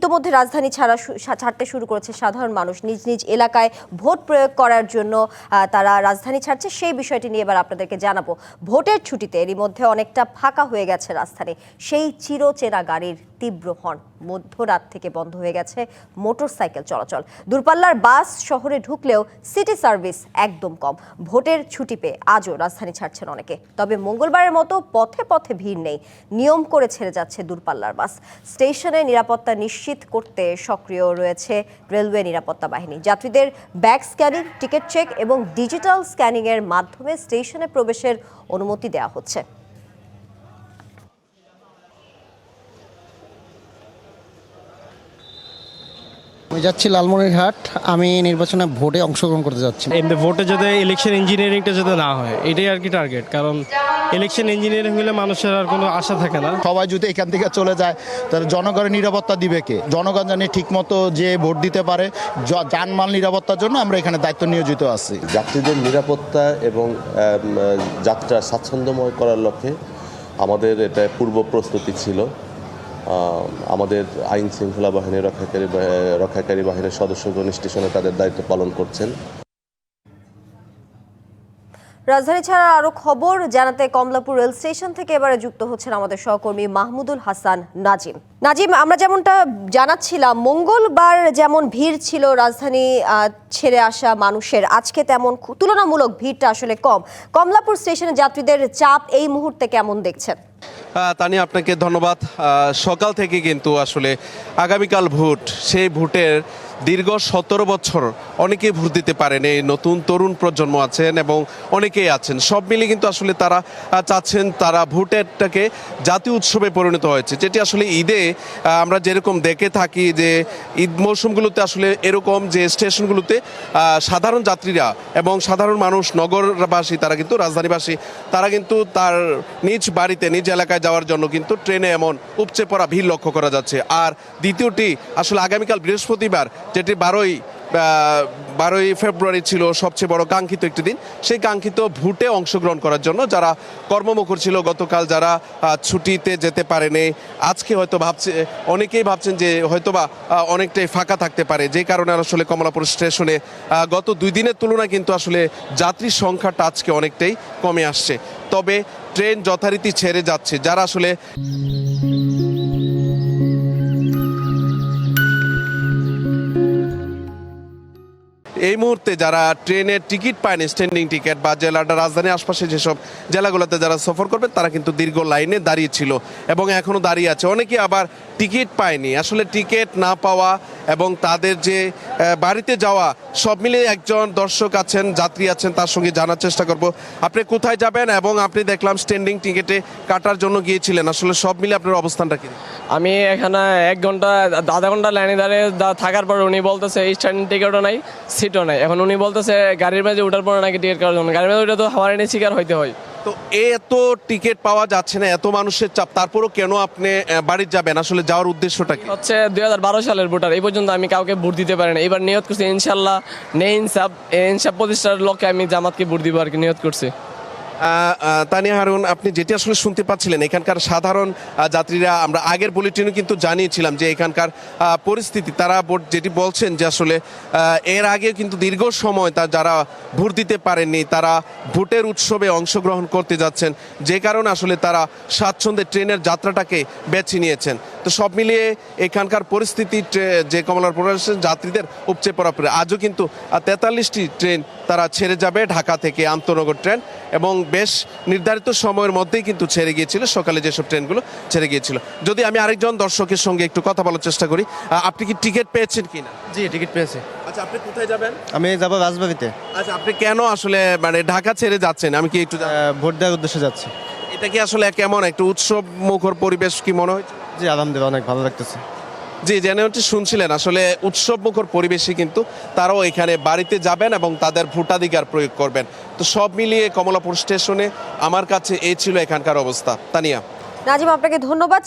ইতোমধ্যে রাজধানী ছাড়তে শুরু করেছে সাধারণ মানুষ। নিজ নিজ এলাকায় ভোট প্রয়োগ করার জন্য তারা রাজধানী ছাড়ছে। সেই বিষয়টি নিয়ে এবার আপনাদেরকে জানাবো। ভোটের ছুটিতে এরই মধ্যে অনেকটা ফাঁকা হয়ে গেছে রাজধানী। সেই চিরচেনা গাড়ির তীব্র হর্ন, মধ্যরাত থেকে বন্ধ হয়ে গেছে মোটরসাইকেল চলাচল। দূরপাল্লার বাস শহরে ঢুকলেও সিটি সার্ভিস একদম কম। ভোটের ছুটি পেয়ে আজও রাজধানী ছাড়ছেন অনেকে। তবে মঙ্গলবারের মতো পথে পথে ভিড় নেই। নিয়ম করে ছেড়ে যাচ্ছে দূরপাল্লার বাস। স্টেশনে নিরাপত্তা নিশ্চিত করতে সক্রিয় রয়েছে রেলওয়ে নিরাপত্তা বাহিনী। যাত্রীদের ব্যাগ স্ক্যানিং, টিকিট চেক এবং ডিজিটাল স্ক্যানিংয়ের মাধ্যমে স্টেশনে প্রবেশের অনুমতি দেওয়া হচ্ছে। আমি যাচ্ছি লালমনিরহাট। আমি নির্বাচনে ভোটে অংশগ্রহণ করতে যাচ্ছি। এমনি ভোটে যাতে ইলেকশন ইঞ্জিনিয়ারিংটা যাতে না হয়, এটাই আর কি টার্গেট। কারণ ইলেকশন ইঞ্জিনিয়ারিং হলে মানুষের আর কোনো আশা থাকে না। সবাই যদি এখান থেকে চলে যায় তাহলে জনগণের নিরাপত্তা দিবে কে? জনগণ জানি ঠিকমতো যে ভোট দিতে পারে। যানমাল নিরাপত্তার জন্য আমরা এখানে দায়িত্ব নিয়োজিত আছি। যাত্রীদের নিরাপত্তা এবং যাত্রা স্বাচ্ছন্দ্যময় করার লক্ষ্যে আমাদের এটা পূর্ব প্রস্তুতি ছিল। আমাদের আইন শৃঙ্খলা বাহিনীর রক্ষাকারী বাহিনীর সদস্যগণ স্টেশনে তাদের দায়িত্ব পালন করছেন। রাজধানী ছাড়া আরো খবর জানাতে কমলাপুর রেল স্টেশন থেকে এবারে যুক্ত হচ্ছেন আমাদের সহকর্মী মাহমুদুল হাসান নাজিম। আমরা যেমনটা জানাচ্ছিলাম, মঙ্গলবার যেমন ভিড় ছিল রাজধানী ছেড়ে আসা মানুষের, আজকে তেমন তুলনামূলক ভিড়টা আসলে কম। কমলাপুর স্টেশনে যাত্রীদের চাপ এই মুহূর্তে কেমন দেখছেন? তানিয়া, আপনাকে ধন্যবাদ। সকাল থেকে কিন্তু আসলে আগামীকাল ভোট, সেই ভোটের দীর্ঘ 17 বছর অনেকেই ভোট দিতে পারেন। এই নতুন তরুণ প্রজন্ম আছেন এবং অনেকেই আছেন, সব মিলে কিন্তু আসলে তারা চাচ্ছেন তারা ভোটেরটাকে জাতীয় উৎসবে পরিণত হয়েছে, যেটি আসলে ঈদে আমরা যেরকম দেখে থাকি যে ঈদ মৌসুমগুলোতে আসলে এরকম যে স্টেশনগুলোতে সাধারণ যাত্রীরা এবং সাধারণ মানুষ, নগরবাসী, তারা কিন্তু রাজধানীবাসী, তারা কিন্তু তার নিজ বাড়িতে নিজ এলাকায় যাওয়ার জন্য কিন্তু ট্রেনে এমন উপচে পড়া ভিড় লক্ষ্য করা যাচ্ছে। আর দ্বিতীয়টি আসলে আগামীকাল বৃহস্পতিবার, যেটি 12ই ফেব্রুয়ারি ছিল সবচেয়ে বড় কাঙ্ক্ষিত একটি দিন, সেই কাঙ্ক্ষিত ভোটে অংশগ্রহণ করার জন্য যারা কর্মমুখর ছিল গতকাল, যারা ছুটিতে যেতে পারেনি, আজকে হয়তো অনেকেই ভাবছেন যে হয়তোবা অনেকটাই ফাঁকা থাকতে পারে, যে কারণে আসলে কমলাপুর স্টেশনে গত 2 দিনের তুলনায় কিন্তু আসলে যাত্রীর সংখ্যাটা আজকে অনেকটাই কমে আসছে। তবে ট্রেন যথারীতি ছেড়ে যাচ্ছে। যারা আসলে এই মুহূর্তে যারা ট্রেনের টিকিট পায়নি, স্ট্যান্ডিং টিকিট, বা জেলাটা রাজধানীর আশপাশে যেসব জেলাগুলোতে যারা সফর করবে, তারা কিন্তু দীর্ঘ লাইনে দাঁড়িয়েছিল এবং এখনও দাঁড়িয়ে আছে। অনেকে আবার টিকিট পায়নি। আসলে টিকিট না পাওয়া এবং তাদের যে বাড়িতে যাওয়া, সব মিলিয়ে একজন দর্শক আছেন, যাত্রী আছেন, তার সঙ্গে জানার চেষ্টা করব আপনি কোথায় যাবেন। এবং আপনি দেখলাম স্ট্যান্ডিং টিকিটে কাটার জন্য গিয়েছিলেন, আসলে সব মিলে আপনার অবস্থানটা কি? আমি এখানে 1 ঘন্টা আধা ঘন্টা লাইনে দাঁড়িয়ে থাকার পর উনি বলতেছে স্ট্যান্ডিং টিকিটও নাই, সিটও নাই। এখন উনি বলতেছে গাড়ির মাঝে ওঠার পর নাকি টিকিট কাটার জন্য, গাড়ির মাঝে ওটা তো হাওয়ার শিকার হইতে হয়। তো এত টিকিট পাওয়া যাচ্ছে না, এত মানুষের চাপ, তারপরও কেন আপনি বাড়ি যাবেন? আসলে যাওয়ার উদ্দেশ্যটা কি? হচ্ছে 2012 সালের ভোটার, এই পর্যন্ত আমি কাউকে ভোট দিতে পারি না। এবার নিয়ত করছি ইনশাল্লাহ ইনসাফ প্রতিষ্ঠার লক্ষ্যে আমি জামাতকে ভোট দিব আর কি নিয়ত করছি। তানিয়া হারুন, আপনি যেটি আসলে শুনতে পাচ্ছিলেন, এখানকার সাধারণ যাত্রীরা, আমরা আগের বুলেটিনে কিন্তু জানিয়েছিলাম যে এখানকার পরিস্থিতি, তারা যেটি বলছেন যে আসলে এর আগে কিন্তু দীর্ঘ সময় যারা ভোট দিতে পারেননি, তারা ভোটের উৎসবে অংশগ্রহণ করতে যাচ্ছেন, যে কারণে আসলে তারা স্বাচ্ছন্দ্যে ট্রেনের যাত্রাটাকে বেছে নিয়েছেন। তো সব মিলিয়ে এখানকার পরিস্থিতি, যে কমলাপুর যাত্রীদের উপচে পড়া পড়ে আজও কিন্তু 43টি ট্রেন তারা ছেড়ে যাবে ঢাকা থেকে, আন্তনগর ট্রেন, এবং বেশ নির্ধারিত সময়ের মধ্যেই কিন্তু ছেড়ে গিয়েছিল সকালে যেসব ট্রেনগুলো ছেড়ে গিয়েছিল। যদি আমি আরেকজন দর্শকের সঙ্গে একটু কথা বলার চেষ্টা করি, আপনি কি টিকিট পেয়েছেন কিনা? জি, টিকিট পেয়েছি। আচ্ছা, আপনি কোথায় যাবেন? আমি যাবো রাজবাড়িতে। আচ্ছা, আপনি কেন আসলে ঢাকা ছেড়ে যাচ্ছেন? আমি কি একটু ভোট দেওয়ার উদ্দেশ্যে যাচ্ছি। এটা কি আসলে কেমন একটু উৎসব মুখর পরিবেশ কি মনে হয়েছে? জি, আলহামদুলিল্লাহ অনেক ভালো লাগতেছে। জি, যেমনটি শুনছিলেন, আসলে উৎসব মুখর পরিবেশে কিন্তু তারাও এখানে বাড়িতে যাবেন এবং তাদের ভোটাধিকার প্রয়োগ করবেন। তো সব মিলিয়ে কমলাপুর স্টেশনে আমার কাছে এই ছিল এখানকার অবস্থা। তানিয়া। নাজিম, আপনাকে ধন্যবাদ।